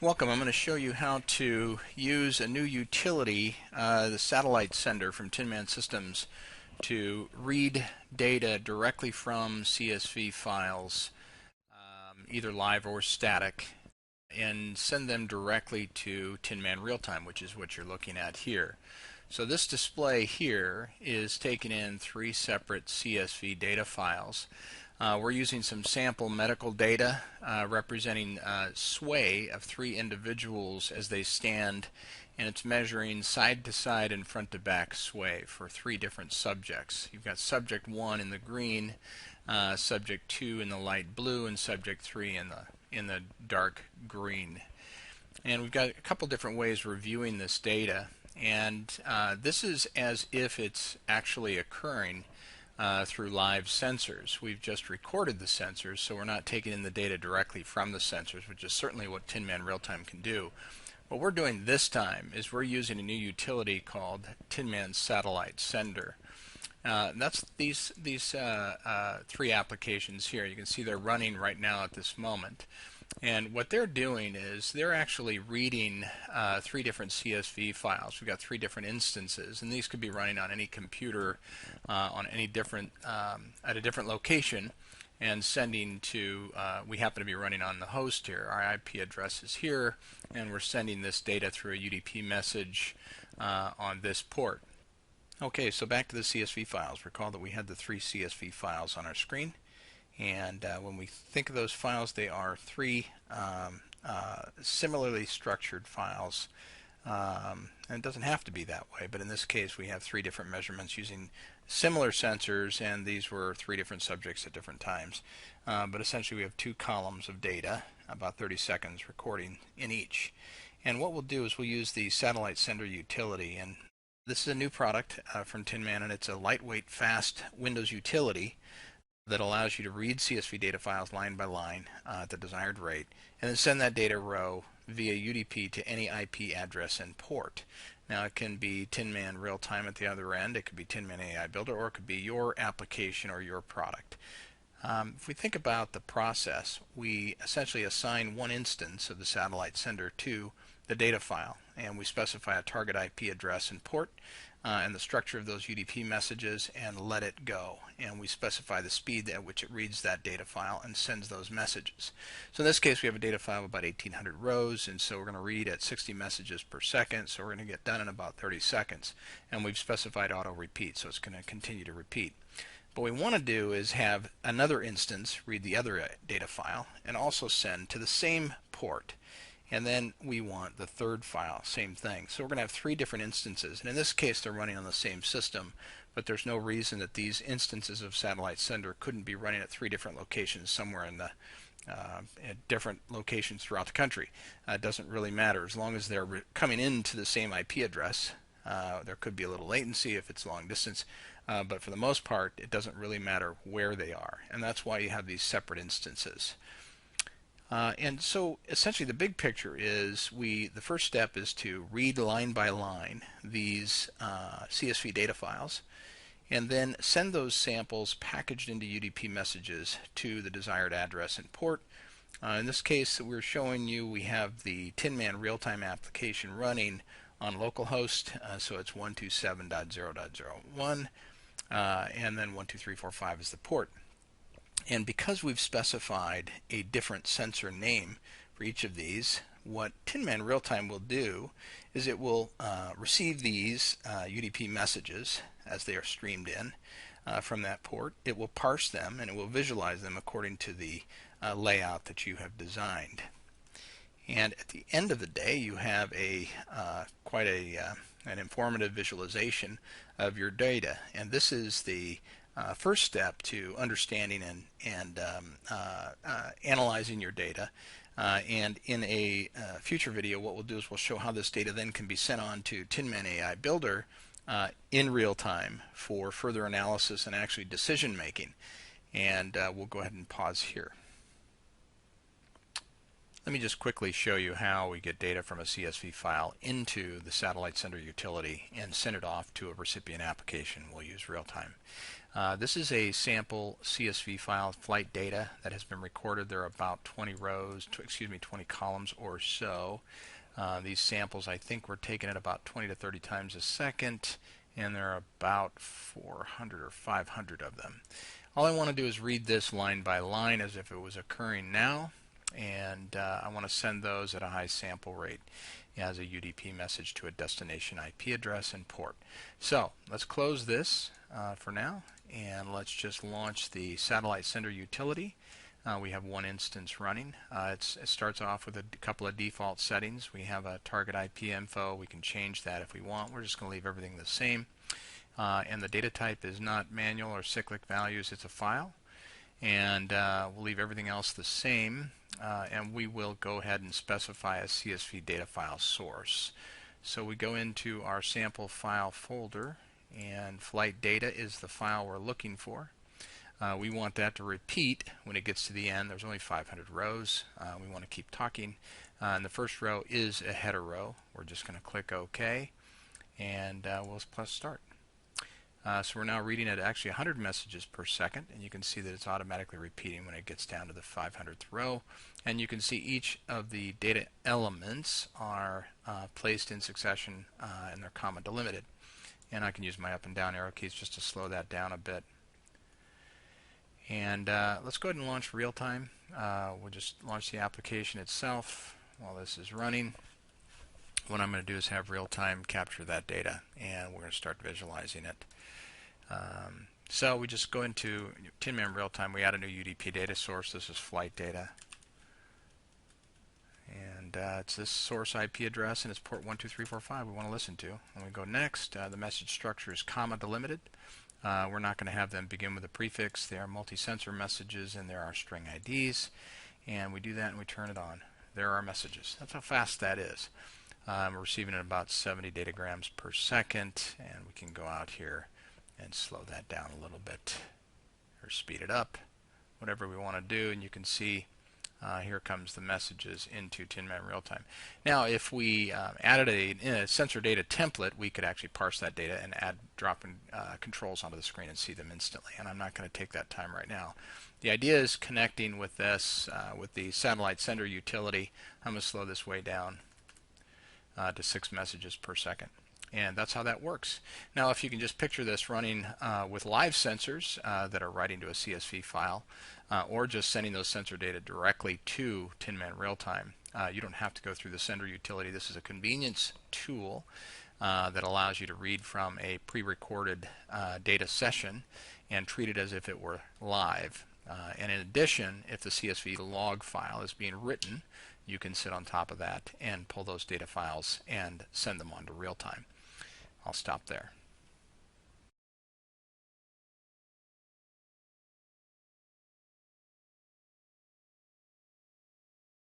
Welcome. I'm going to show you how to use a new utility, the Satellite Sender from TinMan Systems, to read data directly from CSV files, either live or static, and send them directly to TinMan RealTime, which is what you're looking at here. So this display here is taken in 3 separate CSV data files. We're using some sample medical data representing sway of 3 individuals as they stand, and it's measuring side to side and front to back sway for 3 different subjects. You've got subject 1 in the green, subject 2 in the light blue, and subject 3 in the dark green. And we've got a couple different ways we're viewing this data, and this is as if it's actually occurring through live sensors. We've just recorded the sensors, so we're not taking in the data directly from the sensors, which is certainly what TinMan RealTime can do. What we're doing this time is we're using a new utility called TinMan Satellite Sender. That's these 3 applications here. You can see they're running right now at this moment. And what they're doing is they're actually reading 3 different CSV files. We've got 3 different instances, and these could be running on any computer on any different at a different location, and sending to. We happen to be running on the host here. Our IP address is here, and we're sending this data through a UDP message on this port. Okay, so back to the CSV files. Recall that we had the 3 CSV files on our screen. And when we think of those files, they are 3 similarly structured files. And it doesn't have to be that way, but in this case we have 3 different measurements using similar sensors, and these were 3 different subjects at different times. But essentially we have 2 columns of data, about 30 seconds recording in each. And what we'll do is we'll use the Satellite Sender utility, and this is a new product from TinMan, and it's a lightweight, fast Windows utility that allows you to read CSV data files line by line at the desired rate, and then send that data row via UDP to any IP address and port. Now it can be TinMan RealTime at the other end, it could be TinMan AI Builder, or it could be your application or your product. If we think about the process, we essentially assign one instance of the Satellite Sender to the data file, and we specify a target IP address and port, and the structure of those UDP messages, and let it go. And we specify the speed at which it reads that data file and sends those messages. So in this case we have a data file of about 1800 rows, and so we're going to read at 60 messages per second, so we're going to get done in about 30 seconds. And we've specified auto repeat, so it's going to continue to repeat. What we want to do is have another instance read the other data file and also send to the same port. And then we want the third file, same thing. So we're going to have 3 different instances, and in this case they're running on the same system, but there's no reason that these instances of Satellite Sender couldn't be running at 3 different locations somewhere in the at different locations throughout the country. It doesn't really matter as long as they're coming into the same IP address. There could be a little latency if it's long distance, but for the most part it doesn't really matter where they are, and that's why you have these separate instances. And so essentially the big picture is the first step is to read line by line these CSV data files, and then send those samples packaged into UDP messages to the desired address and port. In this case we're showing you we have the TinMan RealTime application running on localhost, so it's 127.0.0.1, and then 12345 is the port. And because we've specified a different sensor name for each of these, what TinMan RealTime will do is it will receive these UDP messages as they are streamed in from that port. It will parse them and it will visualize them according to the layout that you have designed. And at the end of the day you have quite an informative visualization of your data, and this is the first step to understanding and analyzing your data. And in a future video what we'll do is we'll show how this data then can be sent on to TinMan AI Builder in real time for further analysis and actually decision making. And we'll go ahead and pause here. Let me just quickly show you how we get data from a CSV file into the Satellite Sender utility and send it off to a recipient application. We'll use real-time. This is a sample CSV file, flight data, that has been recorded. There are about 20 rows, 20 columns or so. These samples, I think, were taken at about 20 to 30 times a second, and there are about 400 or 500 of them. All I want to do is read this line by line as if it was occurring now, and I want to send those at a high sample rate as a UDP message to a destination IP address and port. So let's close this for now, and let's just launch the Satellite Sender utility. We have one instance running. It starts off with a couple of default settings. We have a target IP info. We can change that if we want. We're just going to leave everything the same. And the data type is not manual or cyclic values. It's a file. And we'll leave everything else the same. And we will go ahead and specify a CSV data file source. So we go into our sample file folder, and flight data is the file we're looking for. We want that to repeat when it gets to the end. There's only 500 rows. We want to keep talking. And the first row is a header row. We're just going to click OK, and we'll press start. So we're now reading at actually 100 messages per second, and you can see that it's automatically repeating when it gets down to the 500th row. And you can see each of the data elements are placed in succession, and they're comma delimited. And I can use my up and down arrow keys just to slow that down a bit. And let's go ahead and launch real-time. We'll just launch the application itself while this is running. What I'm going to do is have real-time capture that data, and we're going to start visualizing it. So we just go into TinMan RealTime. We add a new UDP data source. This is flight data. And it's this source IP address, and it's port 12345 we want to listen to. And we go next. The message structure is comma delimited. We're not going to have them begin with a prefix. They are multi-sensor messages, and there are string IDs. And we do that, and we turn it on. There are messages. That's how fast that is. We're receiving at about 70 datagrams per second, and we can go out here and slow that down a little bit or speed it up, whatever we want to do. And you can see here comes the messages into TinMan RealTime. Now, if we added a sensor data template, we could actually parse that data and add drop-in controls onto the screen and see them instantly. And I'm not going to take that time right now. The idea is connecting with this, with the Satellite Sender utility. I'm going to slow this way down to 6 messages per second. And that's how that works. Now, if you can just picture this running with live sensors that are writing to a CSV file, or just sending those sensor data directly to TinMan RealTime, you don't have to go through the sender utility. This is a convenience tool that allows you to read from a pre-recorded data session and treat it as if it were live. And in addition, if the CSV log file is being written, you can sit on top of that and pull those data files and send them on to real-time. I'll stop there.